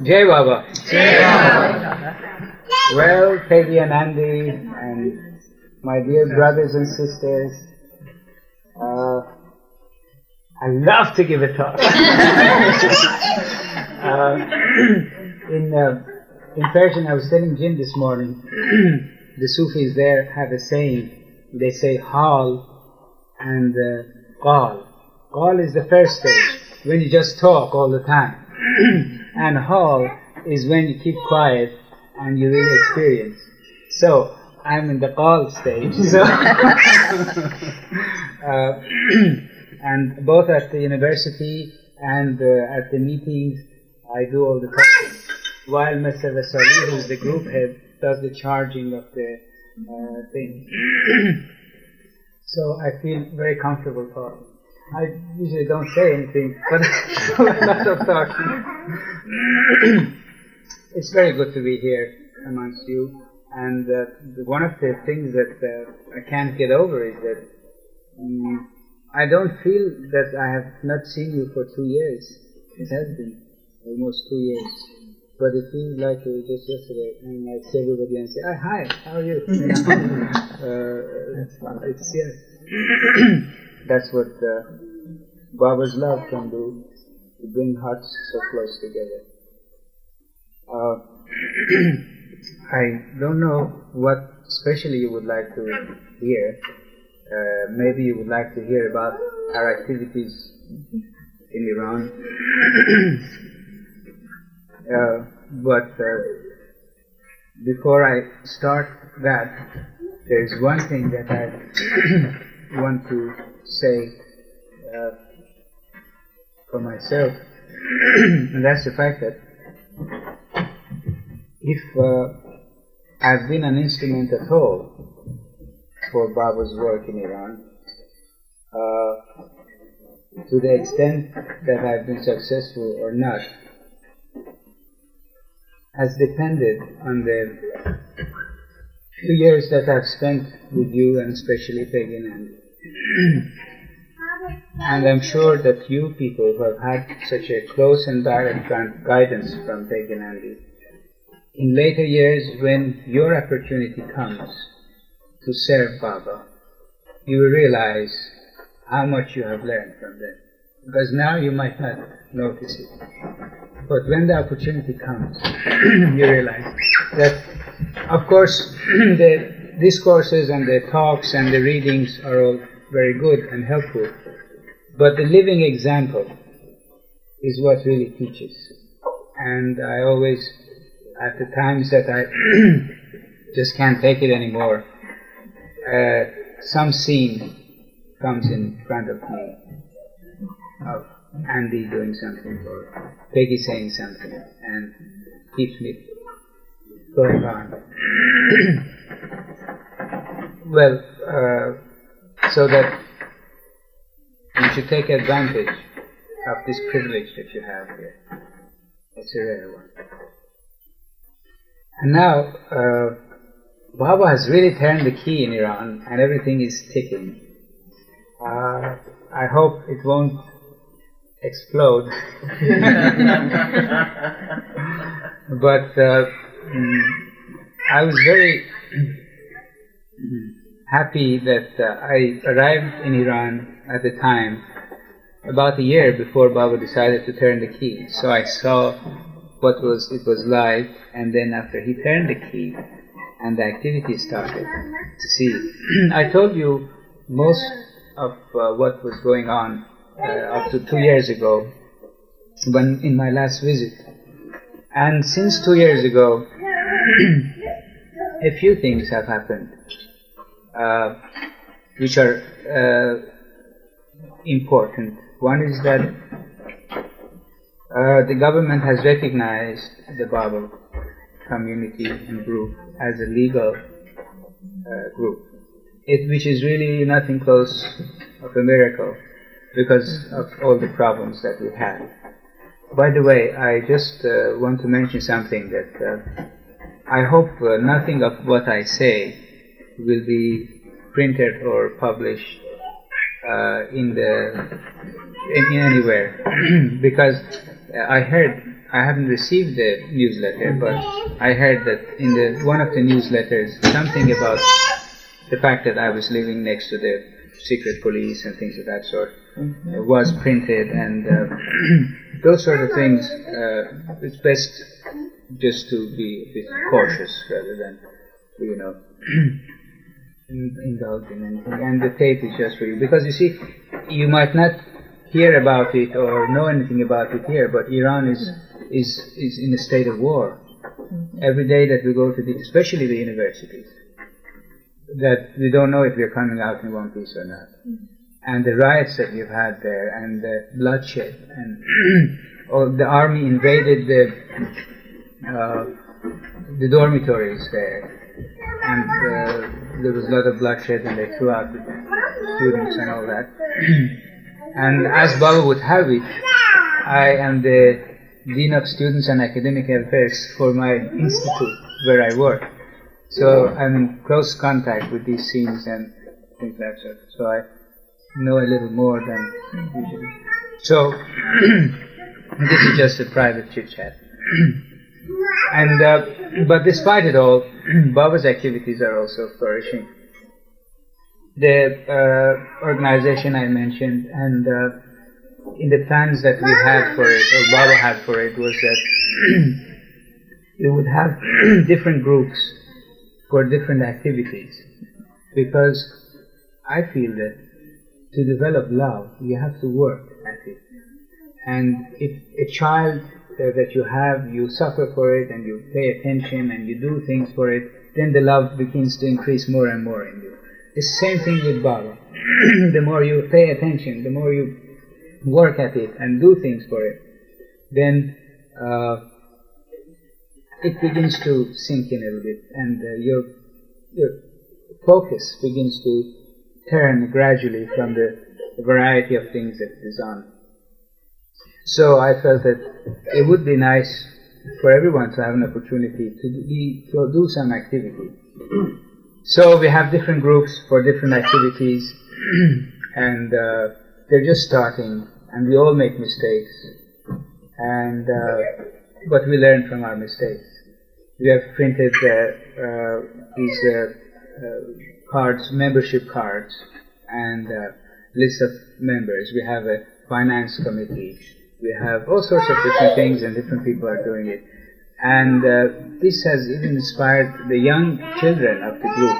Jai Baba. Jai Baba. Well, Peggy and Andy and my dear brothers and sisters, I love to give a talk. In Persian, I was telling Jim this morning, the Sufis there have a saying. They say hal and qal. Qal is the first stage, when you just talk all the time. And hal is when you keep quiet and you really experience. So, I'm in the qal stage. So and both at the university and at the meetings, I do all the talking. While Mr. Vasali, who is the group head, does the charging of the thing. So I feel very comfortable talking. I usually don't say anything, but a lot of talking. It's very good to be here amongst you. And one of the things that I can't get over is that I don't feel that I have not seen you for 2 years. It has been almost 2 years. But it feels like it was just yesterday, and I see everybody and say, oh, hi, how are you? It's yes. That's what Baba's love can do, to bring hearts so close together. I don't know what especially you would like to hear. Maybe you would like to hear about our activities in Iran. But before I start that, there is one thing that I want to say for myself, and that's the fact that if I've been an instrument at all for Baba's work in Iran, to the extent that I've been successful or not, has depended on the few years that I've spent with you, and especially Peggy and Andy. And I'm sure that you people who have had such a close and direct guidance from Peggy and Andy, in later years when your opportunity comes to serve Baba, you will realize how much you have learned from them. Because now you might not notice it. But when the opportunity comes, you realize that, of course, the discourses and the talks and the readings are all very good and helpful. But the living example is what really teaches. And I always, at the times that I just can't take it anymore, some scene comes in front of me of Andy doing something or Peggy saying something, and keeps me going on. Well, so that you should take advantage of this privilege that you have here. It's a rare one. And now, Baba has really turned the key in Iran, and everything is ticking. I hope it won't explode. But I was very happy that I arrived in Iran at the time, about a year before Baba decided to turn the key. So I saw what it was like, and then after he turned the key and the activity started, to see. I told you most of what was going on up to 2 years ago, when in my last visit. And since 2 years ago, a few things have happened, which are important. One is that the government has recognized the Baba community and group as a legal group, which is really nothing close of a miracle because of all the problems that we have. By the way, I just want to mention something that I hope nothing of what I say will be printed or published in anywhere, because I heard I haven't received the newsletter, but I heard that in one of the newsletters, something about the fact that I was living next to the secret police and things of that sort was printed, and those sort of things. It's best just to be a bit cautious rather than, indulge in anything. And the tape is just for you, because you see, you might not hear about it or know anything about it here, but Iran is in a state of war. Every day that we go to especially the universities, that we don't know if we're coming out in one piece or not. And the riots that we've had there, and the bloodshed, and the army invaded the dormitories there, and there was a lot of bloodshed, and they threw out the students and all that. And as Baba would have it, I am the Dean of Students and Academic Affairs for my institute where I work. So I'm in close contact with these scenes and things like that. So I know a little more than usually. So this is just a private chit-chat. And but despite it all, Baba's activities are also flourishing. The organization I mentioned, and in the plans that we had for it, or Baba had for it, was that we would have different groups for different activities, because I feel that to develop love, you have to work at it. And if a child that you have, you suffer for it, and you pay attention, and you do things for it, then the love begins to increase more and more in you. It's the same thing with Baba. The more you pay attention, the more you work at it and do things for it, then it begins to sink in a little bit, and your focus begins to turn gradually from the variety of things that is on. So I felt that it would be nice for everyone to have an opportunity to do some activity. So we have different groups for different activities, and they're just starting, and we all make mistakes, and but we learn from our mistakes. We have printed these cards, membership cards, and list of members. We have a finance committee. We have all sorts of different things, and different people are doing it. And this has even inspired the young children of the group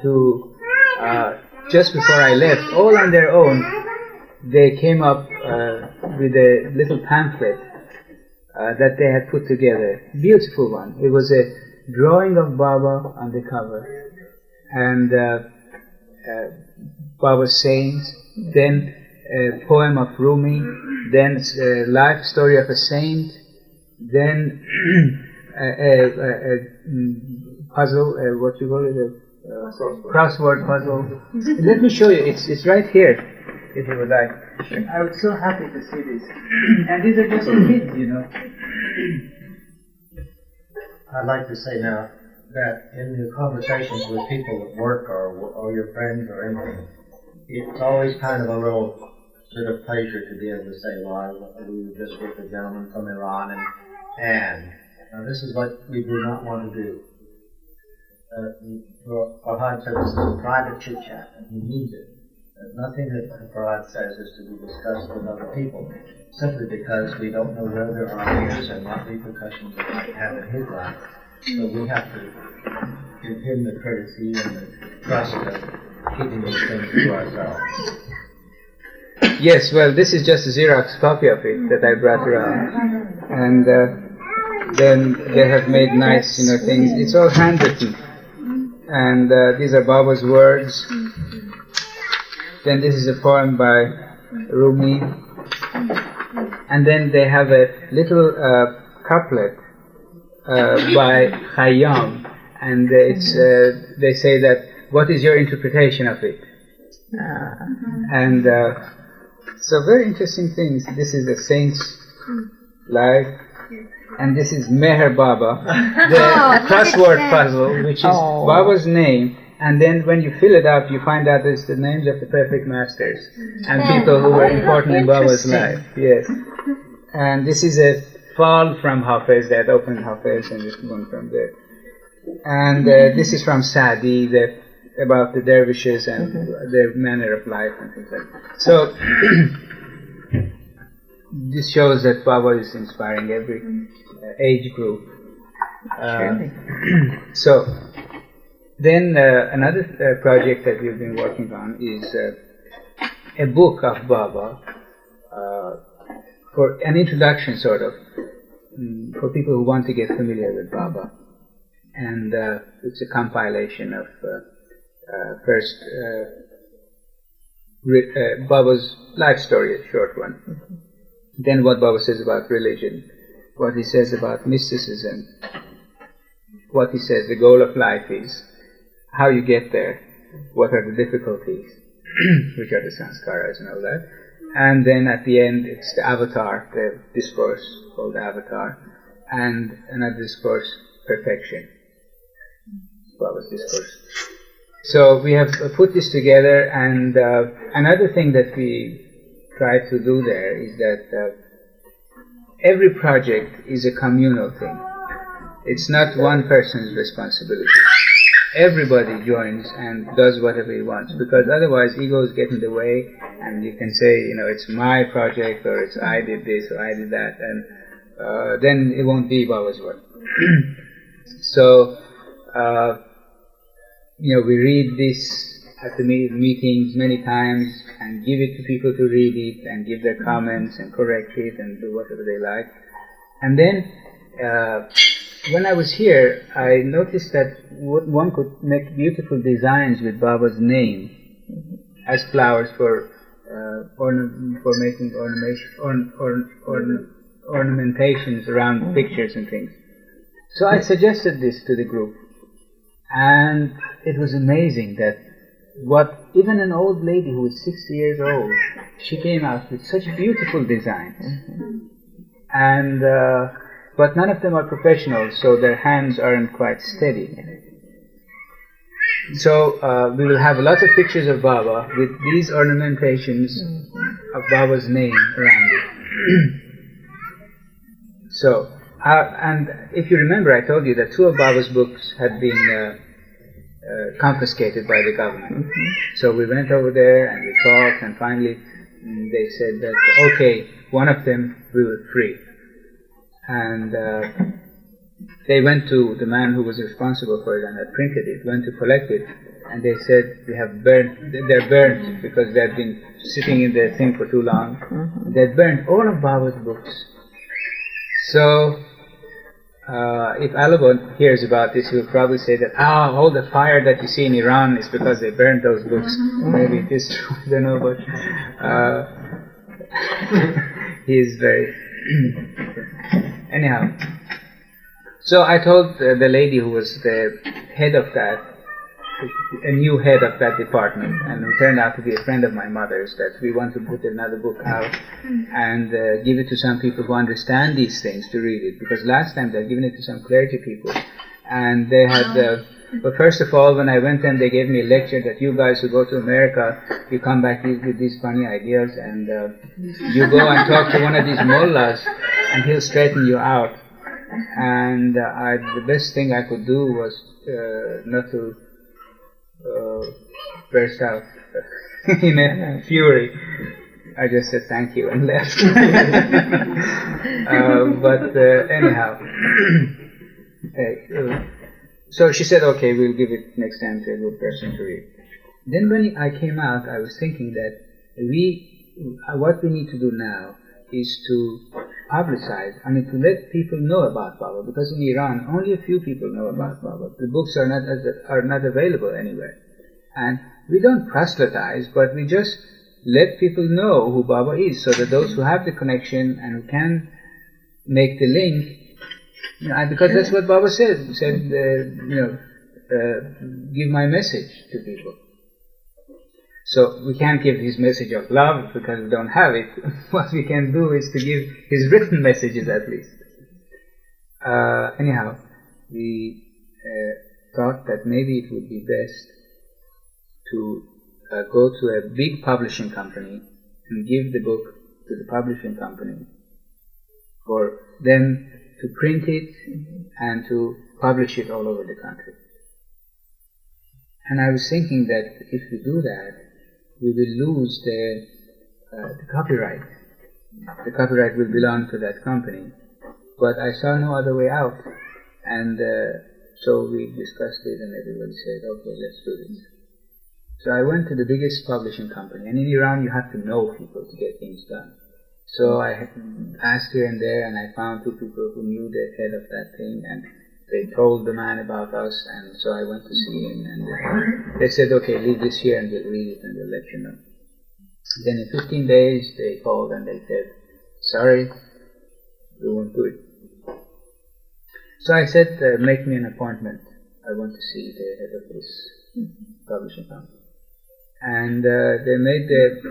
to, just before I left, all on their own, they came up with a little pamphlet that they had put together. Beautiful one. It was a drawing of Baba on the cover, and Baba's sayings, then a poem of Rumi, then a life story of a saint, then a puzzle, what you call it, a crossword puzzle. Let me show you. It's right here, if you would like. I was so happy to see this. And these are just kids, you know. I'd like to say now that in the conversations with people at work or your friends or anything, it's always kind of a little sort of pleasure to be able to say, well, we were just with a gentleman from Iran, and now this is what we do not want to do. Farhad said this is a private chit-chat, and he means it. Nothing that Farhad says is to be discussed with other people, simply because we don't know where there are ears and what repercussions it might have in his life. So we have to give him the courtesy and the trust of keeping these things to ourselves. Yes, well, this is just a Xerox copy of it that I brought around, and then they have made nice, things. It's all handwritten, and these are Baba's words. Then this is a poem by Rumi, and then they have a little couplet by Khayyam, and it's they say that, what is your interpretation of it? And so very interesting things. This is a saint's life, and this is Meher Baba, the crossword puzzle, which is Baba's name. And then when you fill it up, you find out it's the names of the perfect masters and people who were important in Baba's life. Yes. And this is a fall from Hafiz, that opened Hafiz, and this one from there. And this is from Sadi, about the dervishes and their manner of life and things like that. So, this shows that Baba is inspiring every age group. So, then another project that we've been working on is a book of Baba, for an introduction sort of, for people who want to get familiar with Baba. And it's a compilation of first Baba's life story, a short one. Then what Baba says about religion, what he says about mysticism, what he says the goal of life is, how you get there, what are the difficulties, which are the sanskaras and all that. And then at the end it's the avatar, the discourse called the avatar, and another discourse, perfection, Baba's discourse. So we have put this together, and another thing that we try to do there is that every project is a communal thing. It's not one person's responsibility. Everybody joins and does whatever he wants, because otherwise egos get in the way, and you can say, it's my project, or it's I did this or I did that, and then it won't be Baba's work. So, we read this at the meetings many times and give it to people to read it and give their comments and correct it and do whatever they like. And then when I was here, I noticed that one could make beautiful designs with Baba's name as flowers for making ornamentations around pictures and things. So I suggested this to the group, and it was amazing that even an old lady who was 60 years old, she came out with such beautiful designs. And but none of them are professionals, so their hands aren't quite steady. So we will have lots of pictures of Baba with these ornamentations of Baba's name around it. So, and if you remember, I told you that 2 of Baba's books had been confiscated by the government. So we went over there and we talked, and finally they said that, okay, one of them we will free. And they went to the man who was responsible for it and had printed it, went to collect it, and they said they're burnt because they had been sitting in the thing for too long. They had burnt all of Baba's books. So if Alabon hears about this, he will probably say that, all the fire that you see in Iran is because they burned those books. Maybe it is true, I don't know, but he is very... Anyhow, so I told the lady who was the head of that, a new head of that department, and who turned out to be a friend of my mother's, that we want to put another book out and give it to some people who understand these things to read it, because last time they had given it to some clergy people, and they had but first of all, when I went and they gave me a lecture that you guys who go to America, you come back with these funny ideas, and you go and talk to one of these mullahs and he'll straighten you out. And the best thing I could do was not to burst out in a fury. I just said thank you and left. But anyhow, so she said, okay, we'll give it next time to a good person to read. Then when I came out, I was thinking that what we need to do now is to publicize, to let people know about Baba, because in Iran only a few people know about Baba. The books are not available anywhere, and we don't proselytize, but we just let people know who Baba is, so that those who have the connection and who can make the link, because that's what Baba said. He said, give my message to people. So we can't give his message of love because we don't have it. What we can do is to give his written messages at least. Anyhow, we thought that maybe it would be best to go to a big publishing company and give the book to the publishing company for them to print it and to publish it all over the country. And I was thinking that if we do that, we will lose the copyright. The copyright will belong to that company. But I saw no other way out. And so we discussed it, and everybody said, okay, let's do this. So I went to the biggest publishing company. And in Iran, you have to know people to get things done. So I asked here and there, and I found 2 people who knew the head of that thing, and they told the man about us, and so I went to see him, and they said, okay, leave this here and we'll read it and we'll let you know. Then in 15 days, they called and they said, sorry, we won't do it. So I said, make me an appointment. I want to see the head of this publishing company. And they made the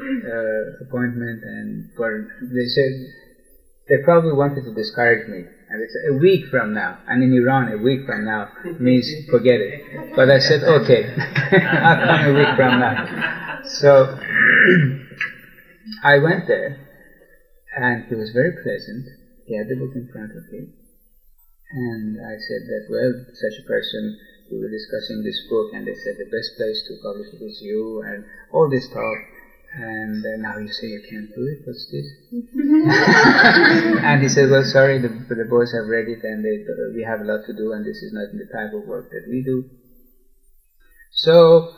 appointment, and they said they probably wanted to discourage me. And they said, a week from now. And in Iran, a week from now means forget it. But I said, okay, I'll come a week from now. So I went there, and he was very pleasant. He had the book in front of him. And I said that, well, such a person, we were discussing this book, and they said the best place to publish it is you, and all this talk. And now you say you can't do it, what's this? And he said, well, sorry, the boys have read it, and we have a lot to do, and this is not the type of work that we do. So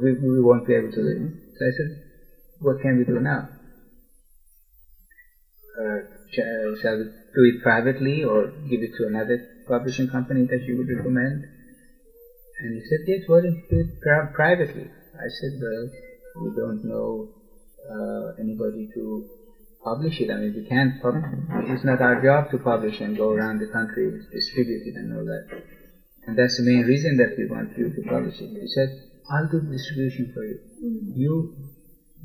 we won't be able to do it. So I said, what can we do now? Shall we do it privately or give it to another publishing company that you would recommend? And he said, yes, why don't you do it privately? I said, well, we don't know anybody to publish it. I mean, we can't it's not our job to publish and go around the country, distribute it and all that. And that's the main reason that we want you to publish it. He said, I'll do the distribution for you. You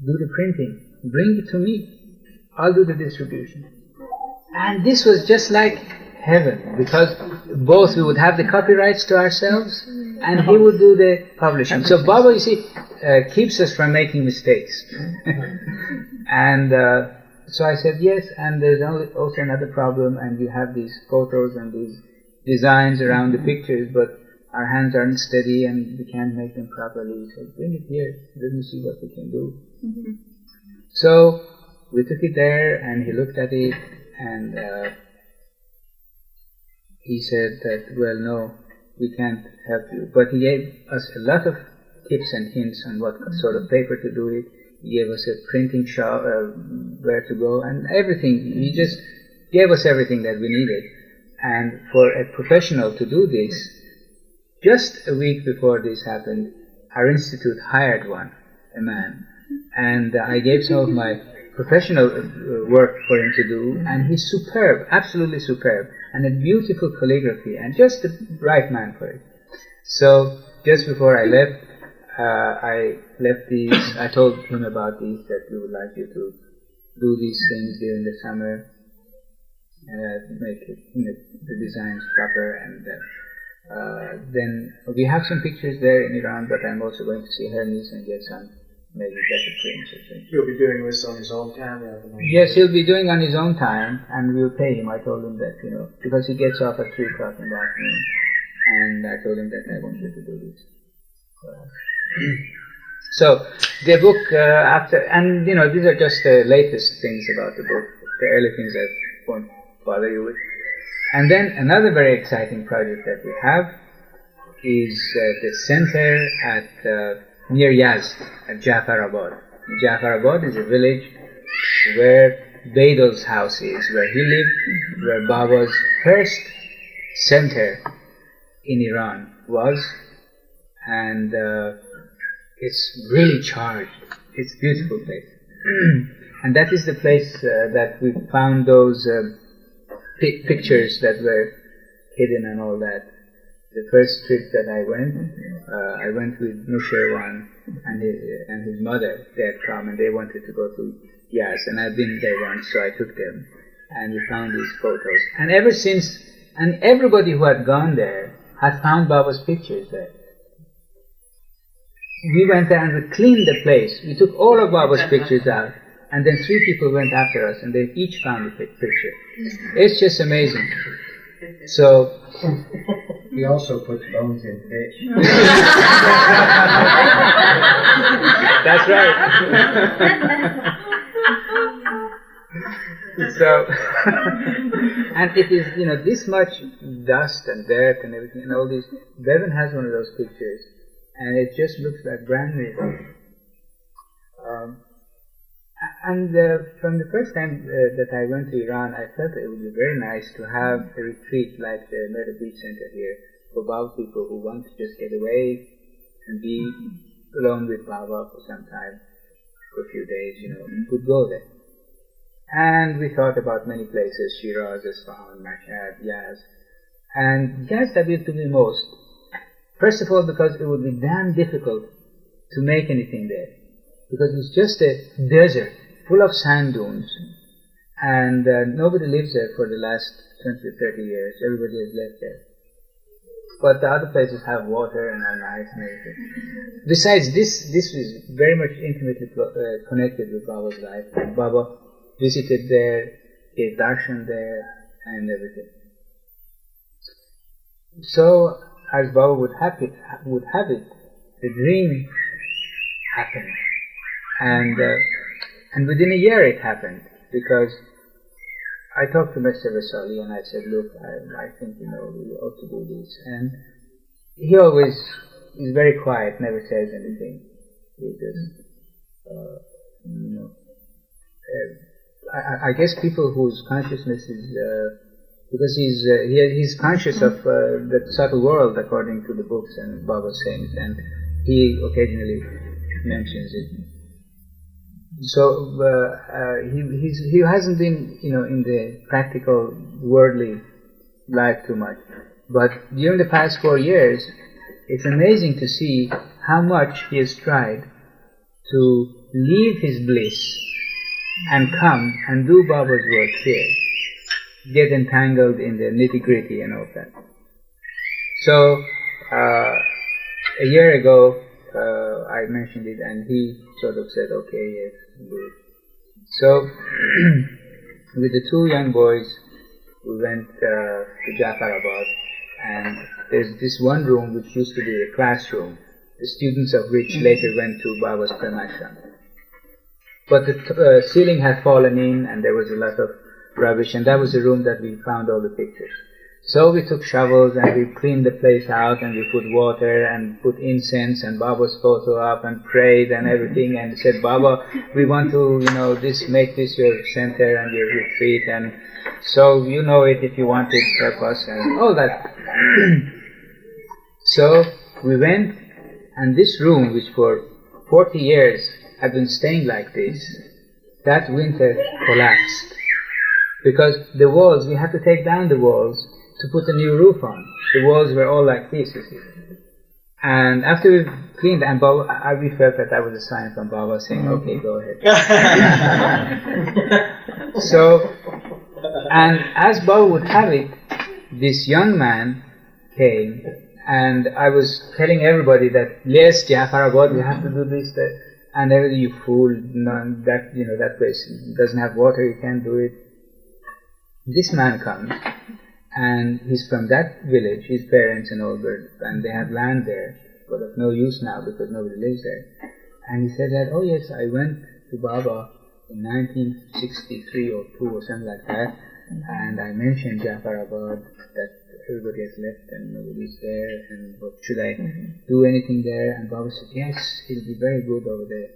do the printing. Bring it to me. I'll do the distribution. And this was just like heaven, because both we would have the copyrights to ourselves, and he would do the publishing. So Baba, you see, keeps us from making mistakes. And so I said yes, and there's also another problem, and you have these photos and these designs around the pictures, but our hands aren't steady and we can't make them properly. So bring it here, let me see what we can do. So we took it there, and he looked at it, and he said that, well, no, we can't help you. But he gave us a lot of tips and hints on what sort of paper to do it. He gave us a printing shop, where to go, and everything. He just gave us everything that we needed. And for a professional to do this, just a week before this happened, our institute hired a man. And I gave some of my professional work for him to do, and he's superb, absolutely superb, and a beautiful calligraphy, and just the right man for it. So just before I left these, I told him about these, that we would like you to do these things during the summer, make it, the designs proper, and then we have some pictures there in Iran, but I'm also going to see Hermes and get some maybe better prints or something. He'll be doing this on his own time? Yes, he'll be doing on his own time, and we'll pay him. I told him that, because he gets off at 3 o'clock in the afternoon, and I told him that I want you to do this for us. So, the book, and these are just the latest things about the book, the early things that won't bother you with. And then another very exciting project that we have is the center at near Yazd, at Jafarabad. Jafarabad is a village where Beidol's house is, where he lived, where Baba's first center in Iran was, and it's really charged. It's a beautiful place. And that is the place that we found those pictures that were hidden and all that. The first trip that I went with Muir and his mother. They had come and they wanted to go to Yazd, and I've been there once, so I took them, and we found these photos. And ever since, and everybody who had gone there had found Baba's pictures there. We went there and we cleaned the place. We took all of Baba's pictures out, And then 3 people went after us, and they each found a picture. It's just amazing. So He also puts bones in fish. that's right. So, and it is, this much dust and dirt and everything and all these. Bevan has one of those pictures, and it just looks like brand new. From the first time that I went to Iran, I felt it would be very nice to have a retreat like the Murder Beach Center here for Baba people who want to just get away and be alone with Baba for some time, for a few days, could go there. And we thought about many places, Shiraz, Isfahan, Mashhad, Yaz. And Yaz appealed to me most. First of all, because it would be damn difficult to make anything there. Because it's just a desert full of sand dunes. And nobody lives there for the last 20 or 30 years. Everybody has left there. But the other places have water and are nice and everything. Besides, this was very much intimately connected with Baba's life. And Baba visited there, gave darshan there, and everything. So, as Baba would have it, the dream happened. And within a year it happened, because I talked to Mr. Vasali and I said, look, I think, we ought to do this. And he always is very quiet, never says anything. He just, I guess people whose consciousness is, because he's conscious of the subtle world according to the books and Baba's sayings, and he occasionally mentions it. So he hasn't been, in the practical worldly life too much. But during the past 4 years, it's amazing to see how much he has tried to leave his bliss and come and do Baba's work here, get entangled in the nitty-gritty and all that. So, a year ago, I mentioned it, and he sort of said, okay, yes, do it. So, with the 2 young boys, we went to Jafarabad, and there's this one room which used to be a classroom, the students of which later went to Baba's Premashram. But the ceiling had fallen in, and there was a lot of rubbish, and that was the room that we found all the pictures. So we took shovels and we cleaned the place out, and we put water and put incense and Baba's photo up and prayed and everything, and said, Baba, we want to, make this your center and your retreat, and so you know it if you want it, help us, and all that. So we went, and this room, which for 40 years had been staying like this, that winter collapsed. Because the walls, we had to take down the walls to put a new roof on. The walls were all like this, you see. And after we cleaned, and Baba, we felt that was a sign from Baba saying, okay, go ahead. So, and as Baba would have it, this young man came, and I was telling everybody that, yes, Jafarabad, we have to do this, that, and everybody, you fool, that place doesn't have water, you can't do it. This man comes, and he's from that village, his parents and all that, and they have land there, but of no use now because nobody lives there. And he said that, oh yes, I went to Baba in 1963 or 2 or something like that, and I mentioned Jafarabad, that everybody has left and nobody's there, and what should I do anything there? And Baba said, yes, it'll be very good over there,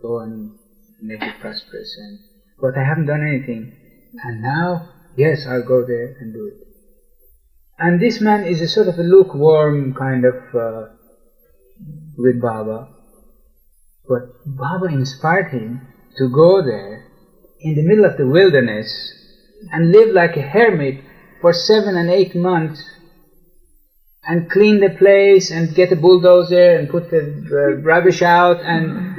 go and make it prosperous. But I haven't done anything, and now, yes, I'll go there and do it. And this man is a sort of a lukewarm kind of with Baba. But Baba inspired him to go there in the middle of the wilderness and live like a hermit for 7 and 8 months and clean the place and get a bulldozer and put the rubbish out, and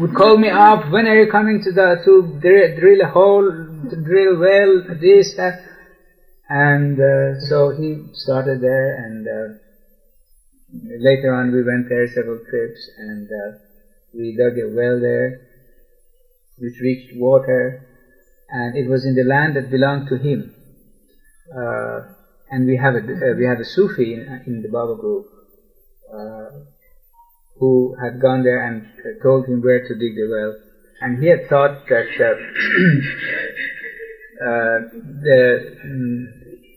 would call me up, when are you coming to drill a hole, to drill a well, this, that. And so he started there, and later on we went there several trips, and we dug a well there. which reached water, and it was in the land that belonged to him. And we have a Sufi in the Baba group who had gone there and told him where to dig the well. And he had thought that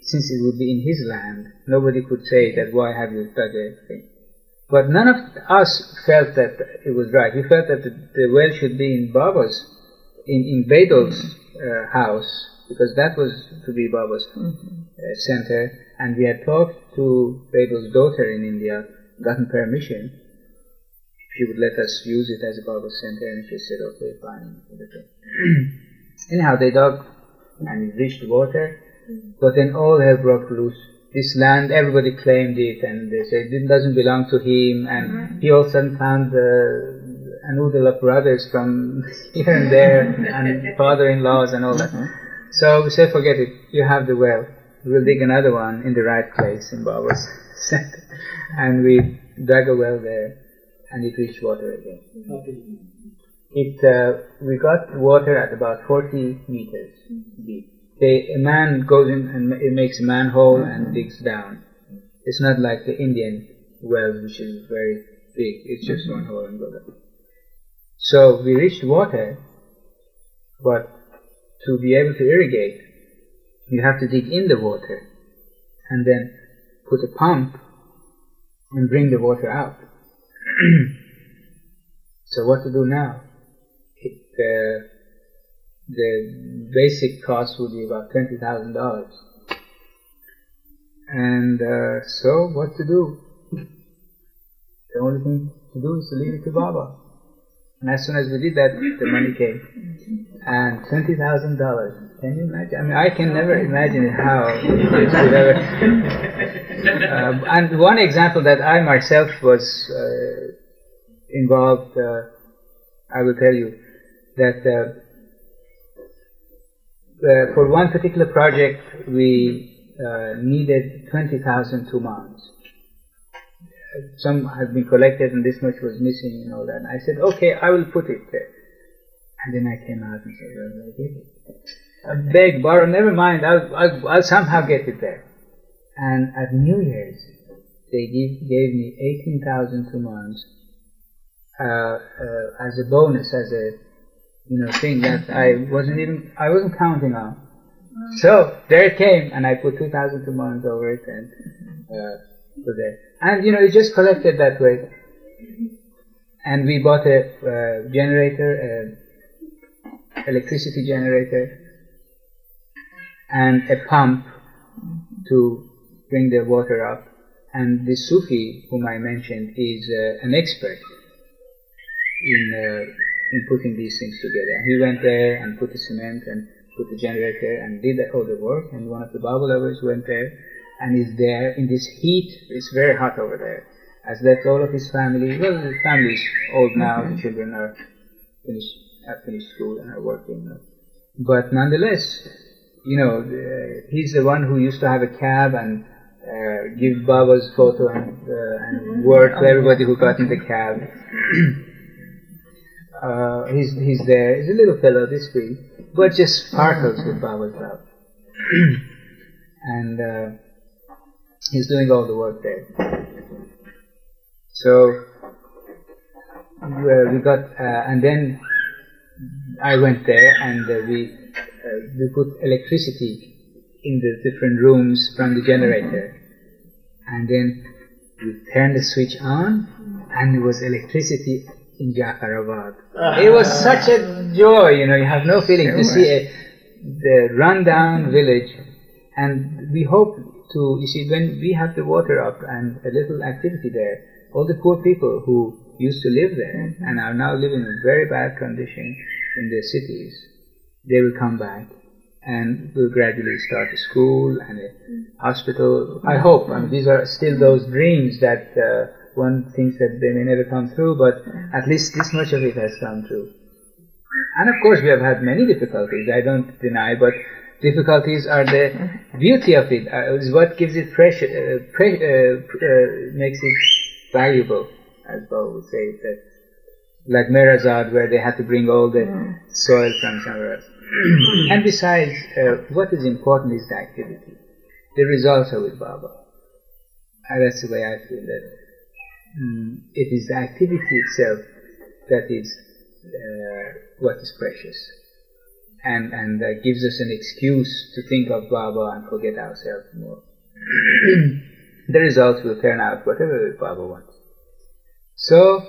since it would be in his land, nobody could say that why have you dug a thing. But none of us felt that it was right. We felt that the well should be in Baba's, in Bedol's house, because that was to be Baba's center. And we had talked to Bedol's daughter in India, gotten permission. She would let us use it as a Baba's center, and she said, okay, fine. Anyhow, they dug and it reached water, but then all hell broke loose. This land, everybody claimed it, and they said it doesn't belong to him, and he also found Anudala brothers from here and there, and father-in-laws and all that. So we said, forget it, you have the well. We'll dig another one in the right place in Baba's center. And we dug a well there, and it reached water again. We got water at about 40 meters deep. A man goes in and it makes a manhole and digs down. It's not like the Indian wells, which is very big. It's just one hole and go down. So we reached water, but to be able to irrigate, you have to dig in the water and then put a pump and bring the water out. So what to do now? The basic cost would be about $20,000. And so what to do? The only thing to do is to leave it to Baba. And as soon as we did that, the money came. And $20,000. Can you imagine? I mean, I can never imagine how it would ever. And one example that I myself was involved, I will tell you that for one particular project we needed 20,000 tumans. Some had been collected and this much was missing and all that. And I said, okay, I will put it there. And then I came out and said, well, I give it. Beg, borrow, never mind, I'll somehow get it there. And at New Year's, they gave me 18,000 tumans as a bonus, as a thing that I wasn't counting on. So there it came, and I put 2,000 tumans over it and put there. And it just collected that way. And we bought a generator, electricity generator, and a pump to bring the water up. And the Sufi, whom I mentioned, is an expert in putting these things together. He went there and put the cement and put the generator and did all the work. And one of the Baba lovers went there and is there in this heat. It's very hot over there. Has left all of his family. Well, the family is old now. The children have finished school and are working. But nonetheless, he's the one who used to have a cab and give Baba's photo and word to everybody who got in the cab. He's there. He's a little fellow, this week, but just sparkles with Baba's love. And he's doing all the work there. So we got, and then I went there, and we put electricity in the different rooms from the generator, and then we turned the switch on, and there was electricity in Jafarabad. It was such a joy, you have no feeling to see the rundown village. And we hope to, when we have the water up and a little activity there, all the poor people who used to live there and are now living in very bad condition in the cities, they will come back and we'll gradually start a school and a hospital. I hope. I mean, these are still those dreams that one thinks that they may never come through, but at least this much of it has come true. And of course we have had many difficulties, I don't deny, but difficulties are the beauty of it, is what gives it makes it valuable, as Paul would say, that like Merazad, where they had to bring all the soil from somewhere else. And besides, what is important is the activity. The results are with Baba. And that's the way I feel that it is the activity itself that is what is precious. And gives us an excuse to think of Baba and forget ourselves more. The results will turn out whatever Baba wants. So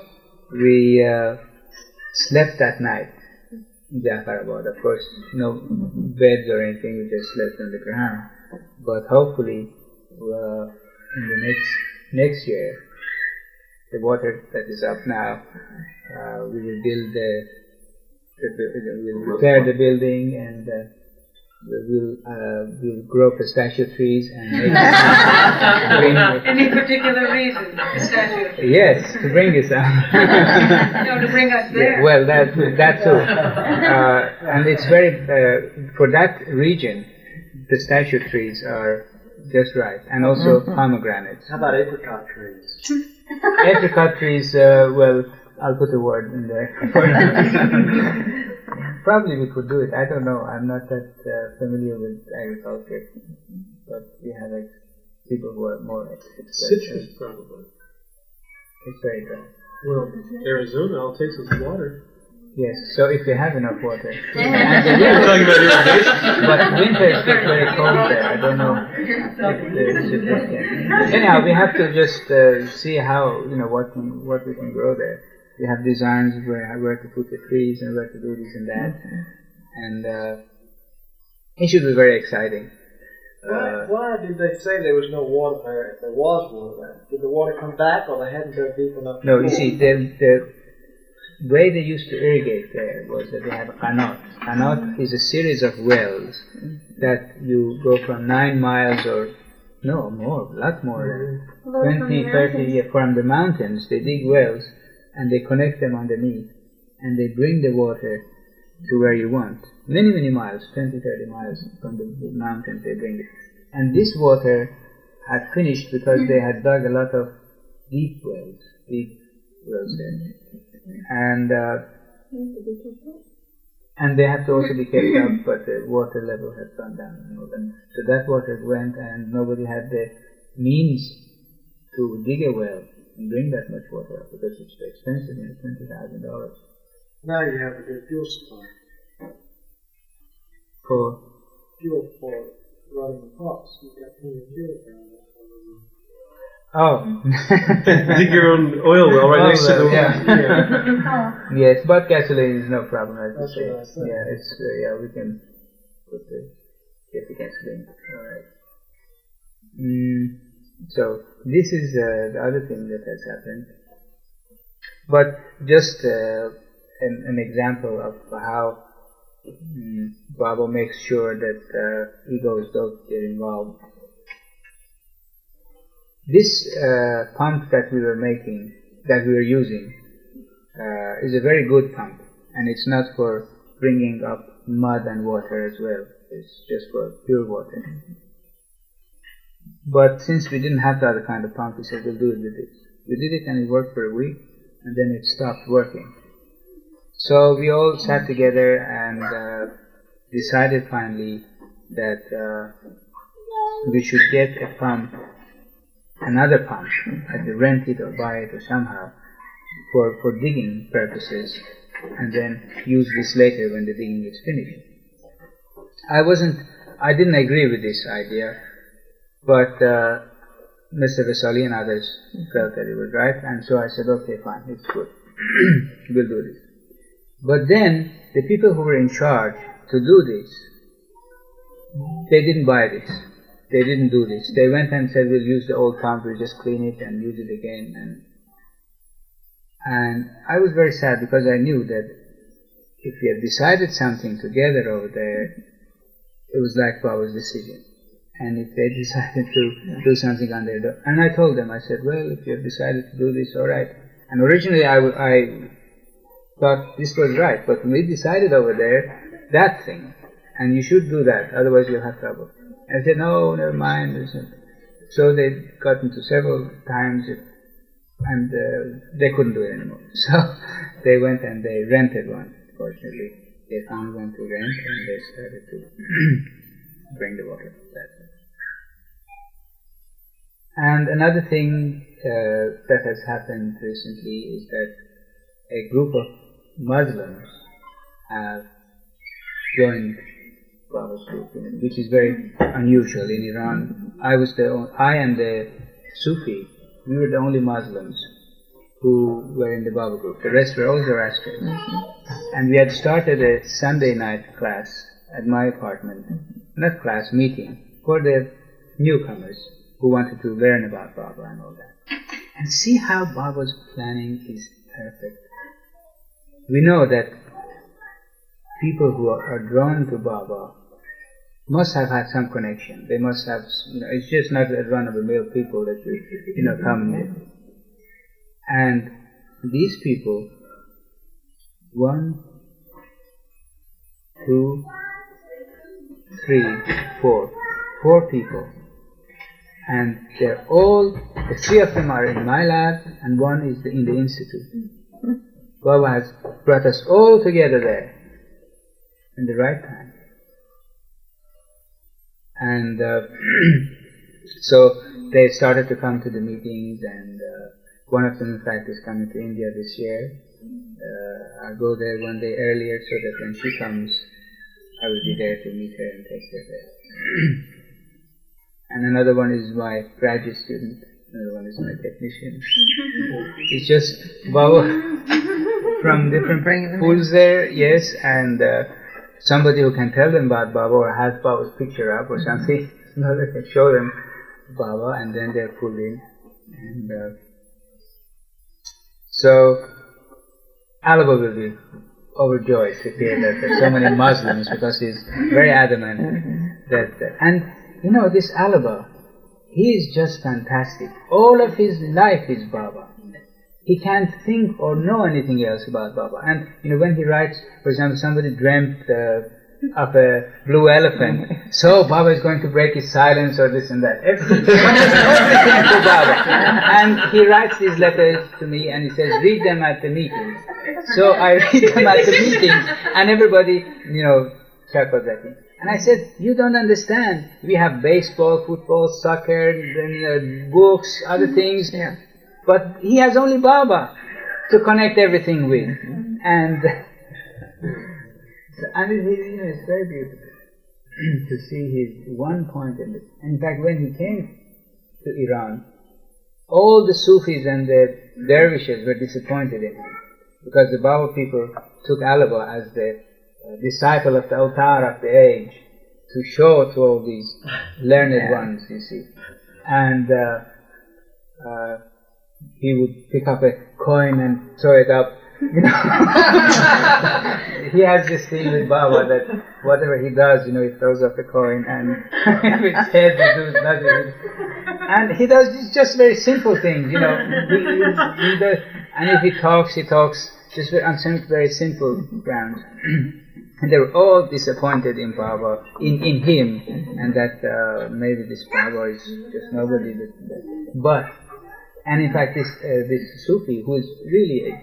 we slept that night in Jafarabad. Of course, no beds or anything, we just slept on the ground. But hopefully, in the next year, the water that is up now, we will build we'll repair the building, and we'll grow pistachio trees and make Any particular reason, pistachio? Yes, to bring us out. No, to bring us there. Yeah, well, that too. And it's very for that region, pistachio trees are just right, and also pomegranates. How about apricot trees? Apricot trees, well, I'll put a word in there. Probably we could do it. I don't know. I'm not that familiar with agriculture, but we have people who are more experts. Citrus, probably. It's very dry. Well, Arizona, all it takes is water. Yes, so if they have enough water. We're talking about irrigation. But winters get very cold there. I don't know if the citrus can. Anyhow, we have to just see how, what we can grow there. We have designs where to put the trees and where to do this and that. And it should be very exciting. Why did they say there was no water there if there was water there? Did the water come back, or they hadn't dug deep enough? No, you see, the way they used to irrigate there was that they have a qanat. Qanat is a series of wells that you go from 9 miles or no more, a lot more than 20, 30 from the mountains. They dig wells and they connect them underneath, and they bring the water to where you want. Many, many miles, 20, 30 miles from the mountains they bring it. And this water had finished because they had dug a lot of deep wells there. And they have to also be kept up, but the water level has gone down. So that water went, and nobody had the means to dig a well and bring that much water up because it's expensive, $20,000. Now you have a good fuel supply. For Fuel for running the pumps. You've got plenty of fuel around. Dig your own oil well right next to the Yes, but gasoline is no problem, as you That's say. what I said. Yeah, it's we can get the gasoline. All right. So this is the other thing that has happened. But just an example of how Baba makes sure that egos don't get involved. This pump that we were using, is a very good pump, and it's not for bringing up mud and water as well. It's just for pure water. But since we didn't have the other kind of pump, we said we'll do it with this. We did it, and it worked for a week, and then it stopped working. So we all sat together and decided finally that we should get a pump, another pump, either rent it or buy it or somehow, for digging purposes, and then use this later when the digging is finished. I didn't agree with this idea, but Mr. Vasali and others felt that it was right, and so I said, okay, fine, it's good. We'll do this. But then, the people who were in charge to do this, they didn't buy this. They didn't do this. They went and said, we'll use the old pump, we'll just clean it and use it again. And I was very sad because I knew that if we had decided something together over there, it was like Baba's decision. And if they decided to do something on their own. And I told them, I said, well, if you have decided to do this, all right. And originally I thought this was right, but we decided over there that thing, and you should do that, otherwise you'll have trouble. And I said, no, never mind. So they got into several times and they couldn't do it anymore. So they went and they rented one. Fortunately, they found one to rent, and they started to bring the water that way. And another thing that has happened recently is that a group of Muslims have joined Baba's group, which is very unusual in Iran. I and the Sufi, we were the only Muslims who were in the Baba group. The rest were all Zoroastrians. And we had started a Sunday night class at my apartment, not class, meeting, for the newcomers who wanted to learn about Baba and all that. And see how Baba's planning is perfect. We know that people who are drawn to Baba must have had some connection. They must have, it's just not a run-of-the-mill people that you come with. And these people, 1, 2, 3, 4 people. And they're all, the 3 of them are in my lab, and 1 is in the institute. Baba has brought us all together there in the right time. And so they started to come to the meetings, and one of them in fact is coming to India this year. I'll go there one day earlier so that when she comes I will be there to meet her and take her there. And another one is my graduate student, another one is my technician. It's just Baba from different pools there, yes, and somebody who can tell them about Baba or has Baba's picture up or something, they can show them Baba, and then they're pulled in. And so Alaba will be overjoyed to hear that there are so many Muslims, because he's very adamant that and this Alaba, he is just fantastic. All of his life is Baba. He can't think or know anything else about Baba. And when he writes, for example, somebody dreamt of a blue elephant, so Baba is going to break his silence or this and that. Everything to Baba. And he writes these letters to me and he says, read them at the meetings. So I read them at the meetings, and everybody, chuckles at me. And I said, you don't understand. We have baseball, football, soccer, then, books, other things. Yeah. But he has only Baba to connect everything with. And it's very beautiful to see his one point in it. In fact, when he came to Iran, all the Sufis and the dervishes were disappointed in him, because the Baba people took Alaba as the disciple of the Altar of the age to show to all these learned ones, you see. And he would pick up a coin and throw it up. He has this thing with Baba that whatever he does, he throws up the coin, and if it's head, he does nothing. And he does just very simple things, he does, and if he talks just on some very simple grounds. And they were all disappointed in Baba, in him, and that maybe this Baba is just nobody. And in fact, this Sufi, who is really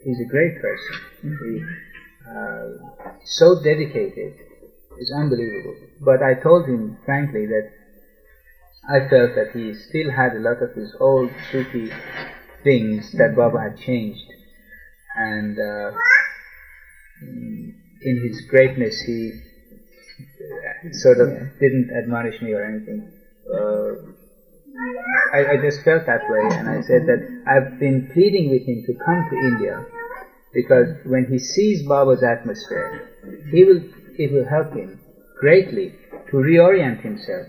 he's a great person. So dedicated, it's unbelievable. But I told him frankly that I felt that he still had a lot of his old Sufi things that Baba had changed, and in his greatness he sort of didn't admonish me or anything. I just felt that way, and I said that I've been pleading with him to come to India, because when he sees Baba's atmosphere, it will help him greatly to reorient himself.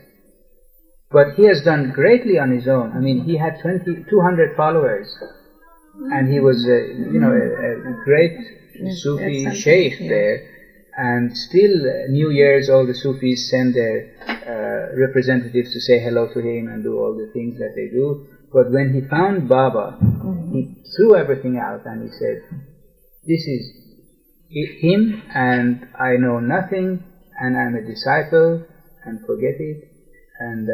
But he has done greatly on his own. I mean, he had 200 followers, and he was a great Sufi sheikh there, and still New Year's all the Sufis send their representatives to say hello to him and do all the things that they do. But when he found Baba, he threw everything out and he said, this is him, and I know nothing, and I'm a disciple, and forget it. And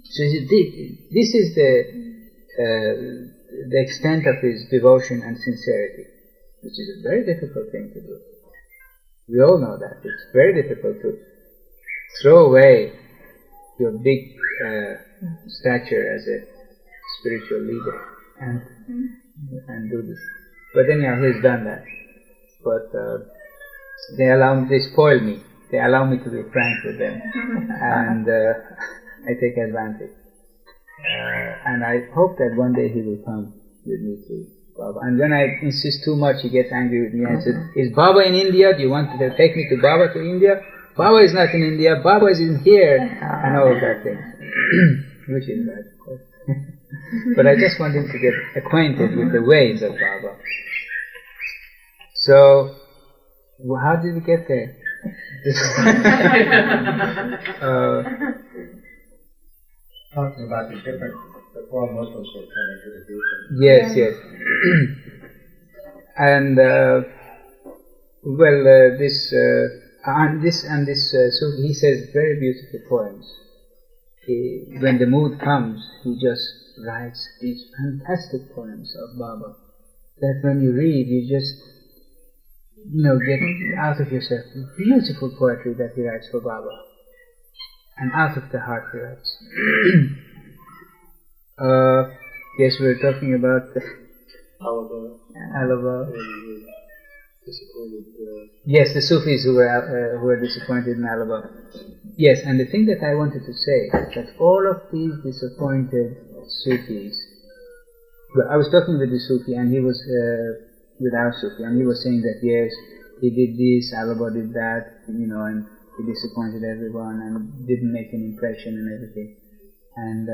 so he said, this is the the extent of his devotion and sincerity, which is a very difficult thing to do. We all know that. It's very difficult to throw away your big stature as a spiritual leader and do this. But anyhow, he's done that. But they spoil me. They allow me to be frank with them, and I take advantage. And I hope that one day he will come with me to Baba. And when I insist too much, he gets angry with me and says, "Is Baba in India? Do you want to take me to Baba to India? Baba is not in India. Baba is in here," and all of that thing, which is bad, of course. But I just want him to get acquainted with the ways of Baba. So, how did we get there? Talking about the four Muslims who are coming to the group. Yes, yes. And so he says very beautiful poems. When the mood comes, he just writes these fantastic poems of Baba that when you read, you just get out of yourself. Beautiful poetry that he writes for Baba, and out of the heart he writes. Yes, we were talking about Alaba. Yes, the Sufis who were disappointed in Alaba. Yes, and the thing that I wanted to say that all of these disappointed Sufis. Well, I was talking with the Sufi, and he was with our Sufi, and he was saying that yes, he did this, Alaba did that, and he disappointed everyone and didn't make an impression and everything. And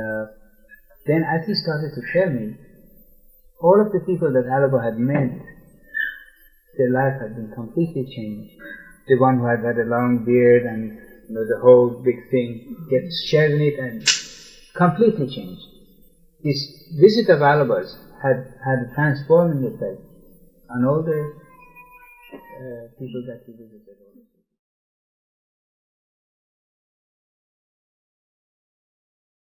then as he started to tell me, all of the people that Alaba had met, their life had been completely changed. The one who had a long beard and the whole big thing gets shaving it and completely changed. This visit of Alaba's had a transforming effect on all the people that he visited.